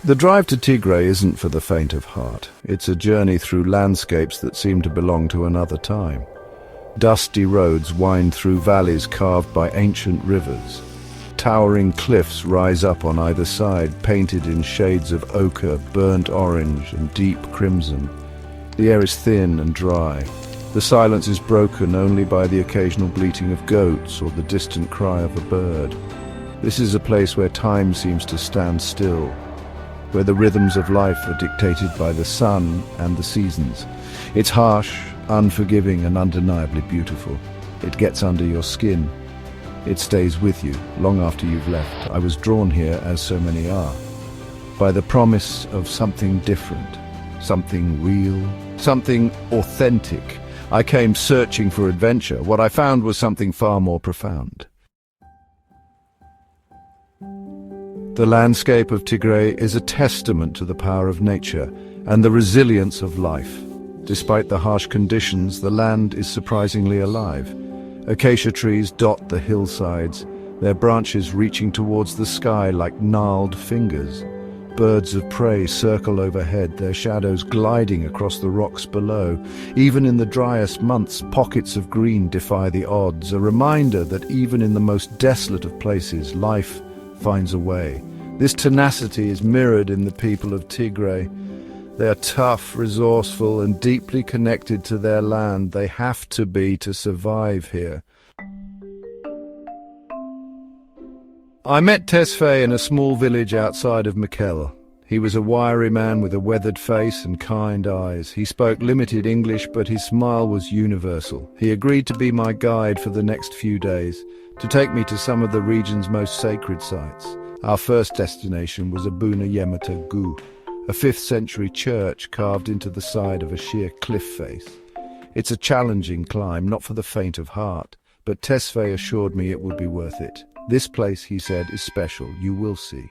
The drive to Tigray isn't for the faint of heart. It's a journey through landscapes that seem to belong to another time. Dusty roads wind through valleys carved by ancient rivers. Towering cliffs rise up on either side, painted in shades of ochre, burnt orange, and deep crimson. The air is thin and dry. The silence is broken only by the occasional bleating of goats or the distant cry of a bird. This is a place where time seems to stand still, where the rhythms of life are dictated by the sun and the seasons. It's harsh, unforgiving, and undeniably beautiful. It gets under your skin. It stays with you long after you've left. I was drawn here, as so many are, by the promise of something different, something real, something authentic. I came searching for adventure. What I found was something far more profound. The landscape of Tigray is a testament to the power of nature and the resilience of life. Despite the harsh conditions, the land is surprisingly alive. Acacia trees dot the hillsides, their branches reaching towards the sky like gnarled fingers. Birds of prey circle overhead, their shadows gliding across the rocks below. Even in the driest months, pockets of green defy the odds, a reminder that even in the most desolate of places, life finds a way. This tenacity is mirrored in the people of Tigray. They are tough, resourceful, and deeply connected to their land. They have to be to survive here. I met Tesfaye in a small village outside of Mekelle. He was a wiry man with a weathered face and kind eyes. He spoke limited English, but his smile was universal. He agreed to be my guide for the next few days, to take me to some of the region's most sacred sites. Our first destination was Abuna Yemata Guh, a 5th century church carved into the side of a sheer cliff face. It's a challenging climb, not for the faint of heart, but Tesfaye assured me it would be worth it. This place, he said, is special. You will see.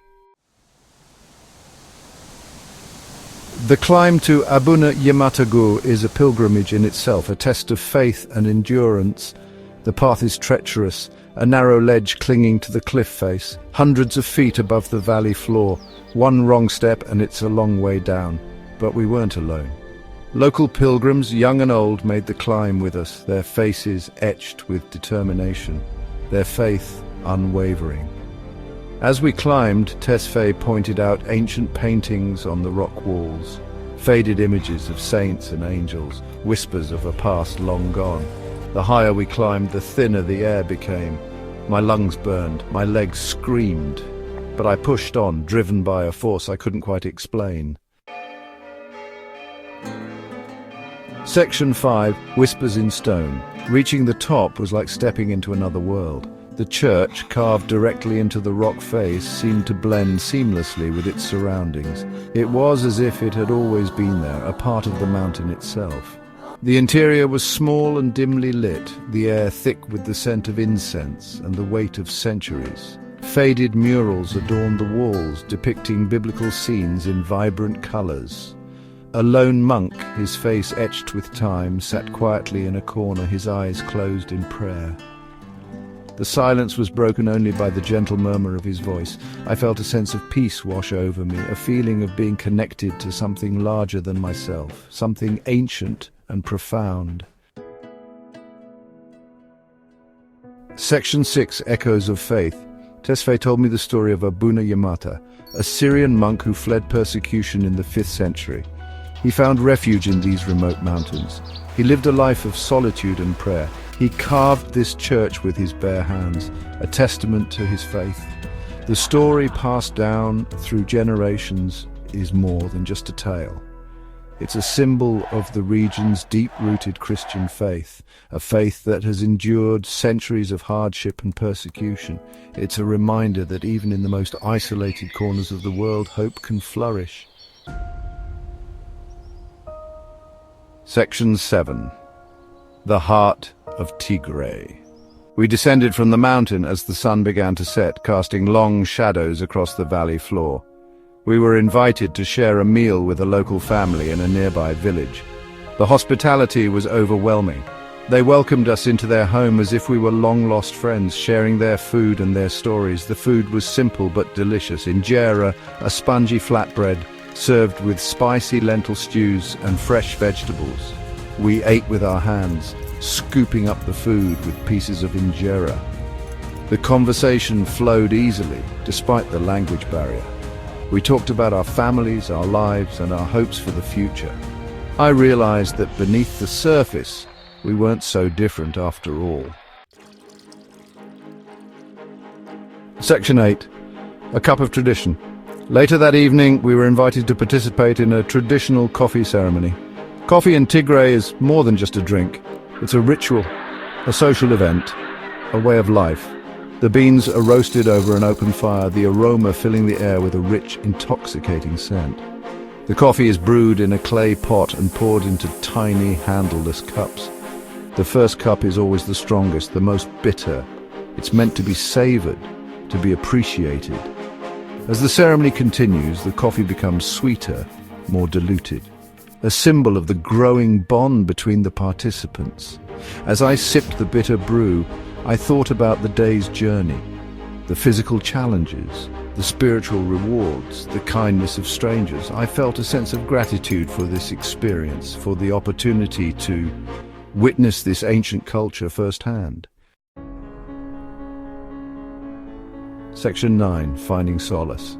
The climb to Abuna Yemata Guh is a pilgrimage in itself, a test of faith and endurance. The path is treacherous, a narrow ledge clinging to the cliff face, hundreds of feet above the valley floor. One wrong step and it's a long way down. But we weren't alone. Local pilgrims, young and old, made the climb with us, their faces etched with determination, their faith unwavering. As we climbed, Tesfaye pointed out ancient paintings on the rock walls, faded images of saints and angels, whispers of a past long gone. The higher we climbed, the thinner the air became. My lungs burned, my legs screamed, but I pushed on, driven by a force I couldn't quite explain. Section 5, Whispers in Stone. Reaching the top was like stepping into another world. The church, carved directly into the rock face, seemed to blend seamlessly with its surroundings. It was as if it had always been there, a part of the mountain itself. The interior was small and dimly lit, the air thick with the scent of incense and the weight of centuries. Faded murals adorned the walls, depicting biblical scenes in vibrant colors. A lone monk, his face etched with time, sat quietly in a corner, his eyes closed in prayer. The silence was broken only by the gentle murmur of his voice. I felt a sense of peace wash over me, a feeling of being connected to something larger than myself, something ancient and profound. Section 6, Echoes of Faith. Tesfaye told me the story of Abuna Yemata, a Syrian monk who fled persecution in the 5th century. He found refuge in these remote mountains. He lived a life of solitude and prayer. He carved this church with his bare hands, a testament to his faith. The story passed down through generations is more than just a tale. It's a symbol of the region's deep-rooted Christian faith, a faith that has endured centuries of hardship and persecution. It's a reminder that even in the most isolated corners of the world, hope can flourish. Section 7. The Heart of Tigray. We descended from the mountain as the sun began to set, casting long shadows across the valley floor. We were invited to share a meal with a local family in a nearby village. The hospitality was overwhelming. They welcomed us into their home as if we were long-lost friends, sharing their food and their stories. The food was simple but delicious. Injera, a spongy flatbread, served with spicy lentil stews and fresh vegetables. We ate with our hands, scooping up the food with pieces of injera. The conversation flowed easily, despite the language barrier. We talked about our families, our lives, and our hopes for the future. I realized that beneath the surface, we weren't so different after all. Section 8. A cup of tradition. Later that evening, we were invited to participate in a traditional coffee ceremony. Coffee in Tigray is more than just a drink. It's a ritual, a social event, a way of life. The beans are roasted over an open fire, the aroma filling the air with a rich, intoxicating scent. The coffee is brewed in a clay pot and poured into tiny, handleless cups. The first cup is always the strongest, the most bitter. It's meant to be savored, to be appreciated. As the ceremony continues, the coffee becomes sweeter, more diluted, a symbol of the growing bond between the participants. As I sipped the bitter brew, I thought about the day's journey, the physical challenges, the spiritual rewards, the kindness of strangers. I felt a sense of gratitude for this experience, for the opportunity to witness this ancient culture firsthand. Section 9. Finding Solace.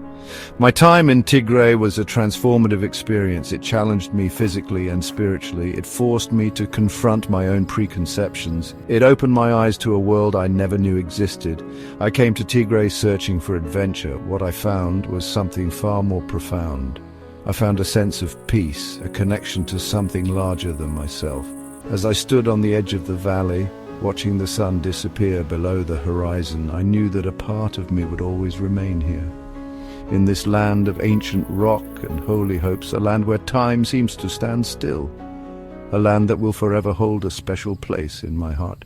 My time in Tigray was a transformative experience. It challenged me physically and spiritually. It forced me to confront my own preconceptions. It opened my eyes to a world I never knew existed. I came to Tigray searching for adventure. What I found was something far more profound. I found a sense of peace, a connection to something larger than myself. As I stood on the edge of the valley, watching the sun disappear below the horizon, I knew that a part of me would always remain here. In this land of ancient rock and holy hopes, a land where time seems to stand still, a land that will forever hold a special place in my heart.